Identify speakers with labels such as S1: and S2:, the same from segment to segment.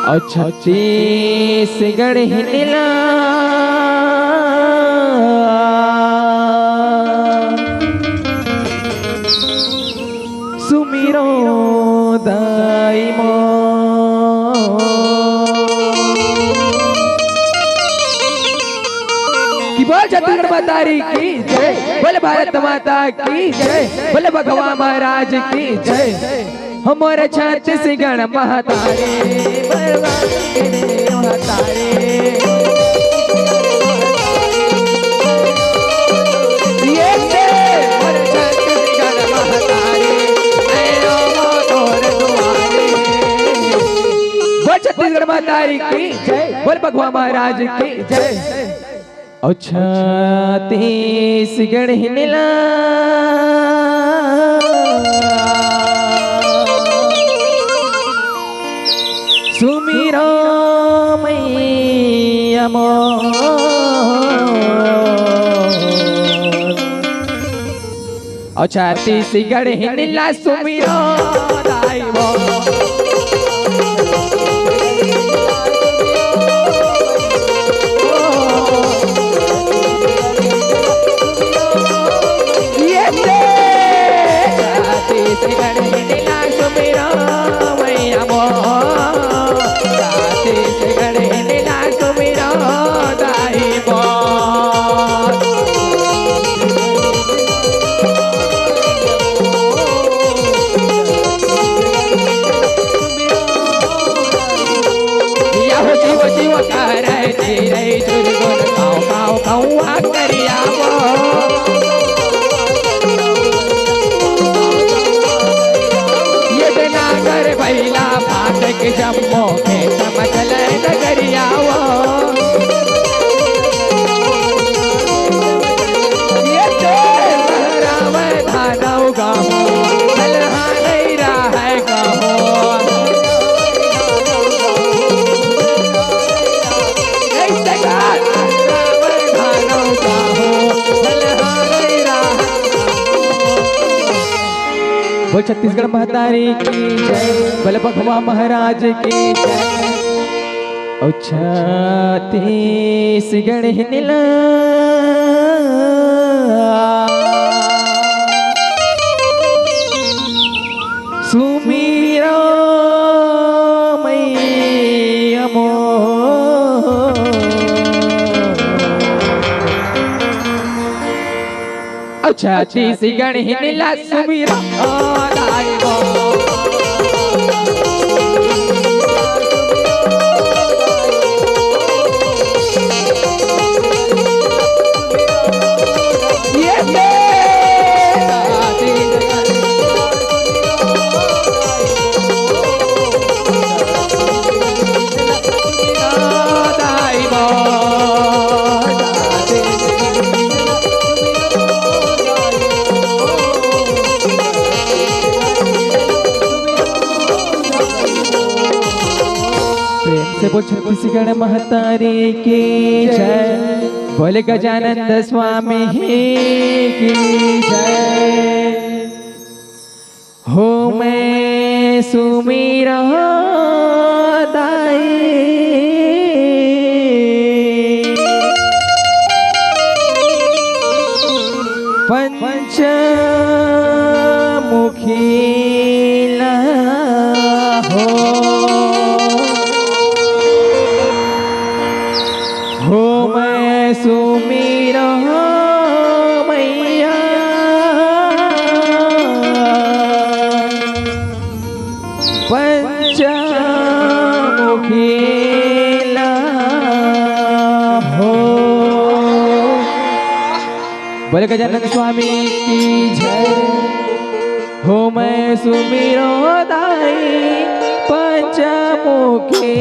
S1: छत्तीसगढ़ हिला सुमिरो दाई मो कि बोल छत्तीसगढ़ मातारी की जय, बोले भारत माता की जय, बोले भगवान महाराज की जय। हमारे छत्तीसगढ़ महतारे छत्तीसगढ़ महतारी की जय, बोल भगवान महाराज की जय। और छत्तीसगढ़ हिला सुमिरो मैया मोर और छत्तीसगढ़ हिला सुमिरो दाई मोर जम्मो के चमचल नगरिया ये राम धानव गाहो अलहा नहीं रहा है गाहो बोल छत्तीसगढ़ महतारी की जय, बोल भगवान महाराज की जय। और छत्तीसगढ़ हिला सुमिरो मैया मोर और छत्तीसगढ़ हिला सुमिरो दाई मोर से बोल छत्तीसगढ़ महतारी की जय, बोले गजानंद स्वामी की जय। हो मैं सुमिरो दाई पंचमुखी हो मैं सुमिरो मैया पंचमुखी हो। बोले गजानंद स्वामी की जय, हो मैं सुमिरो दाई पंचमुखी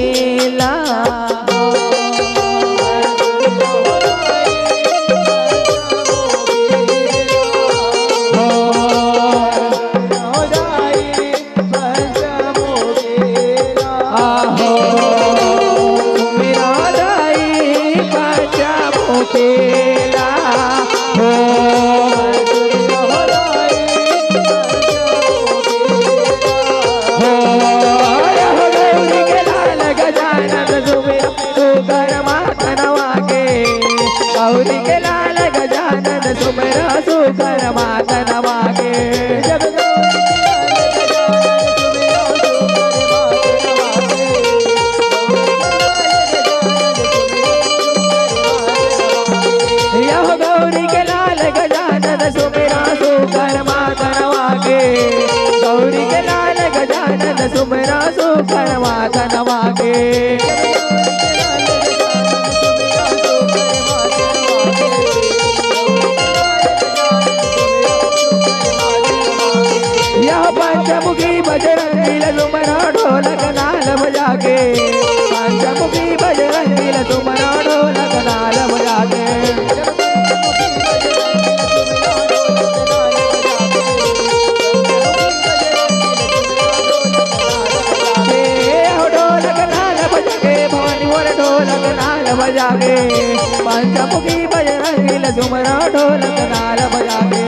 S1: गजा सुमेरा सुकर माता नवागे यह गौरी के लाल गजानन सुमेरा सुकर माता नवागे गौरी के लाल गजानन सुमेरा सुकर माता नवागे यह पंचमुखी बजरंगी तुमरा ढोलक नाल बजागे पंचमुखी बजरंगी तुमरा ढोलक नाल बजागे ढोलक नाल बजागे भवानी मोर ढोलक नाल बजागे पंचमुखी बजरंगी तुमरा ढोलक नाल बजागे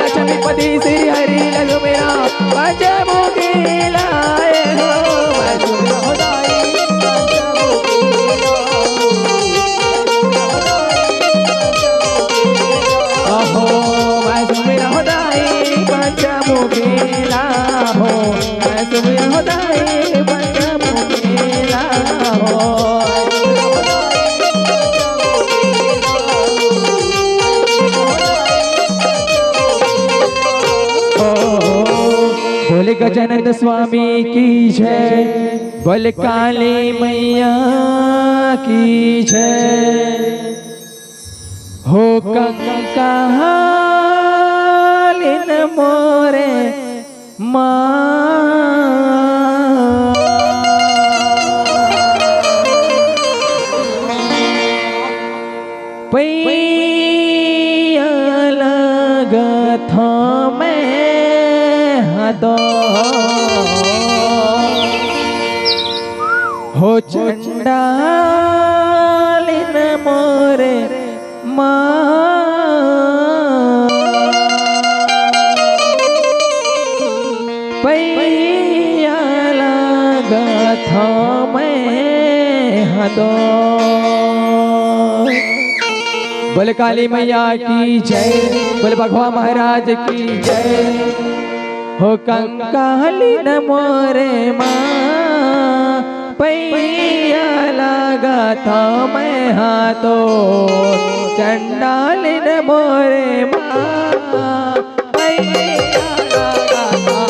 S1: लक्ष्मीपति श्री हरि लक्ष्मीरा पंचमुखी लाए हो पंचमुखी लाहो मैं सुमिर होदाई पंचमुखी लाहो बोले गजानंद स्वामी की जय बोले काली मैया की जय हो कंकालिन मोरे माँ पैया लगा था मैं दो हो चंडालिन मोरे माँ पैया लगा था मैं दो बोले काली मैया की जय बोले भगवान महाराज की जय हो कंकालिन मोरे माँ पैया लगा था मैं हाथों चंडालिन मोरे माँ पैया लगा था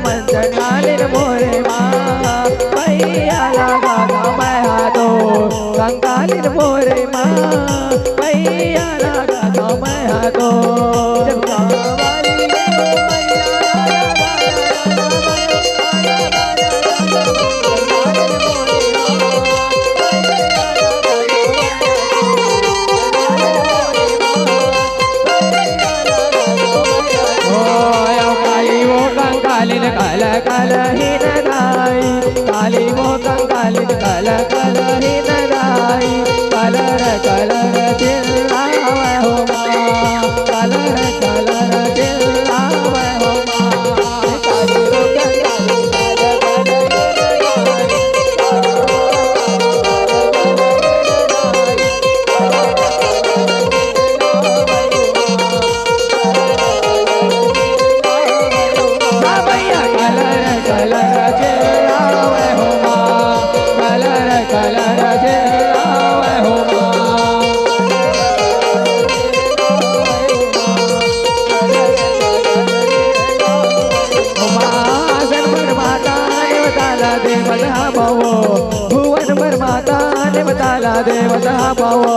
S1: मैं चंडालिन मोरे माँ पैया लगा था मैं हाथों कंकालिन मोरे माँ पैया लगा था मैं हाथों कंकालिन कल कल ही नदाई काली वो कंकालिन कल कल ही नदाई कलर कलर चिल्लावे हो माँ कलर कलर चिल्लावे देवता पावो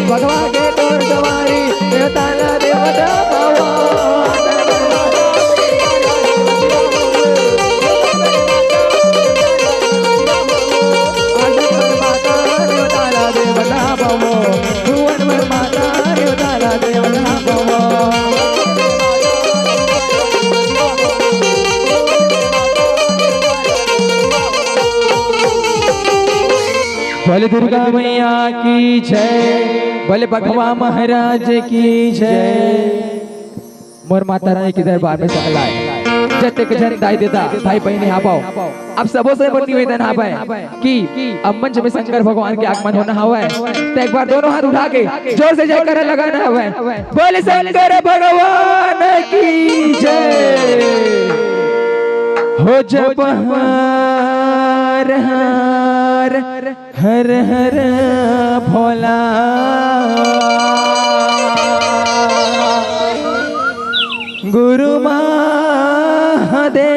S1: भगवान के तोर सवारी देवता ला देवता पावा माता देवता ला देवता पावो भुवन में माता देवता ला देवता पावो बोले दुर्गा मैया की जय बोले भगवान महाराज की जय मोर माता रानी के दरबार में सकल आए जते के जन दाई देता भाई बहन यहाँ पाओ अब सबों से बड़ी निवेदन आ पाए कि अब मंच में शंकर भगवान के आगमन होना हुआ है तो एक बार दोनों हाथ उठा के जोर से जयकारा लगाना हुआ है बोले शंकर भगवान की जय हो जब हर हर हर हर भोला गुरु महादेव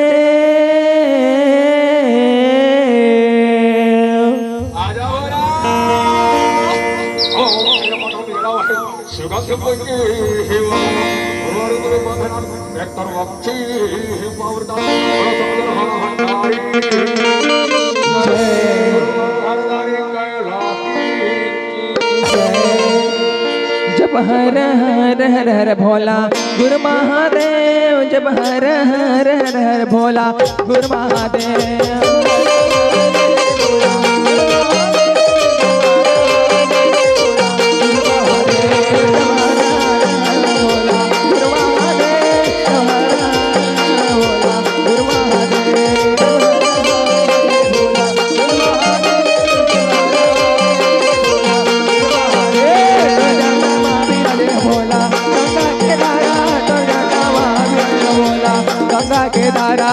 S1: जब हर हर हर हर भोला गुरु महादेव जब हर हर हर हर भोला गुरु महादेव के दारा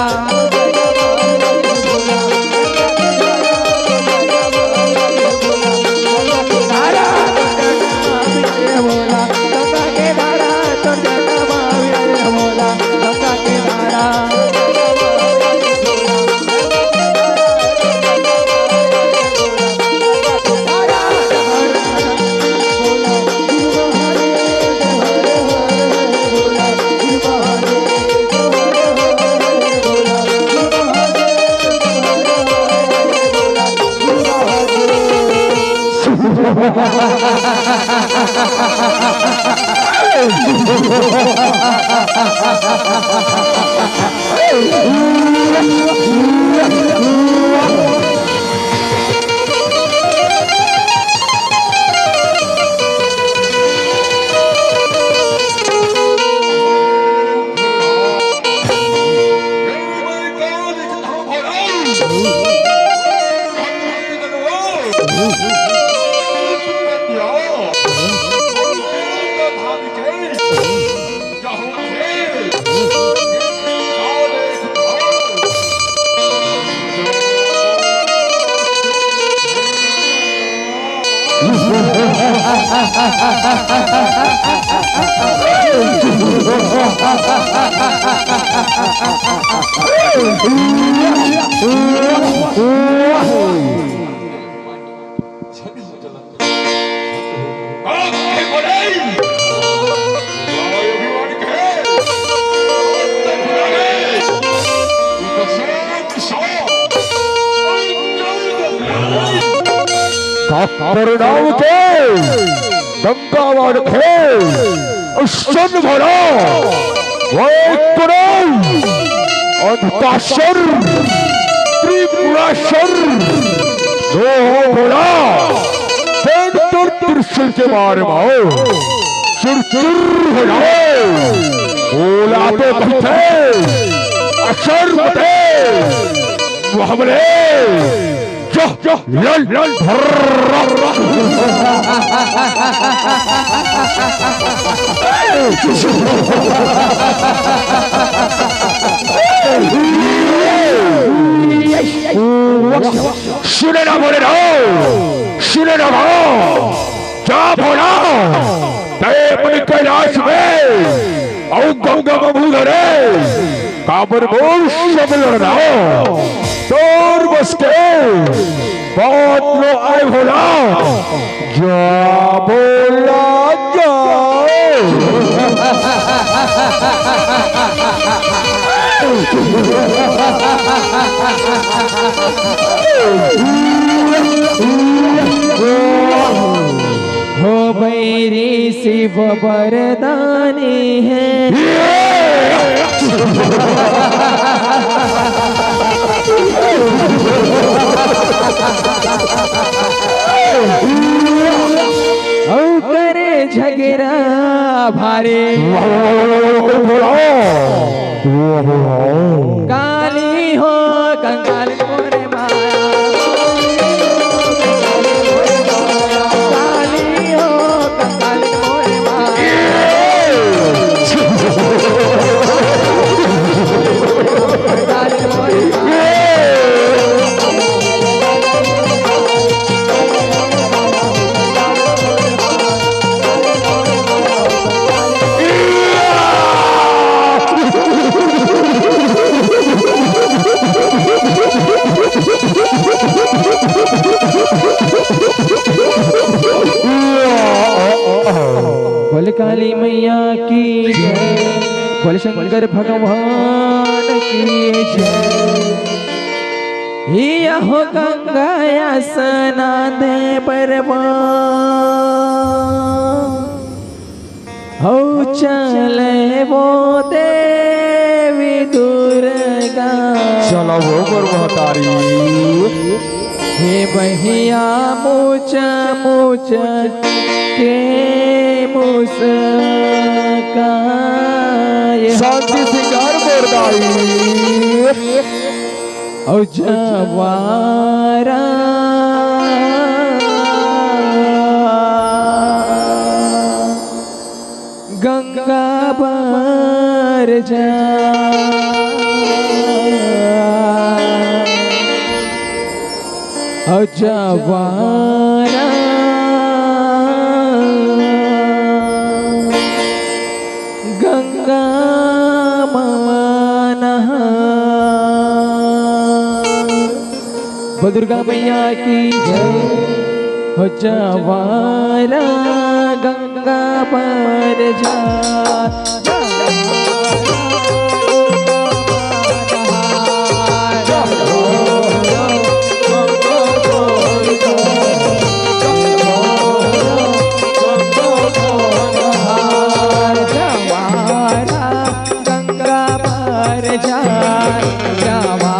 S2: परिणाम के गंगावाड़ खेल सन भरा अंधकासुर त्रिपुरासुर दो भरा त्रिशूल के मारे माओ चुर हो जाओ। बोला तो कहते असर बते वो हमले जो लल लल सुने ना बोले रहो, सुने ना भाओ, क्या बोला अपनी कैलाश में और गंगा बबूधरे काबर बोल सब लड़ाओ तोर बस के बहुत लो आए बोला जा बोला जाओ।
S1: हो बैरी शिव वरदानी है। ओ करे झगड़ा भारी काली हो कंगाल मोरे माया, काली हो कंगाल मोरे माया, कंगाल मोरे माया। बोल काली मैया की जय, बोल शंकर भगवान की जय। हो गंगा स्नान दे परवा हो चले वो देवी दुर्गा,
S2: चलो वो परवतारी
S1: हे बहिया मुझ मुझ के मुस्कान
S2: शांति सिंगार बोरदाई
S1: और जवारा गंगा पर जा और जवारा गंगा माना। दुर्गा मैया की जय, हो जवारा गंगा पर जा। गंगा पर जा जवा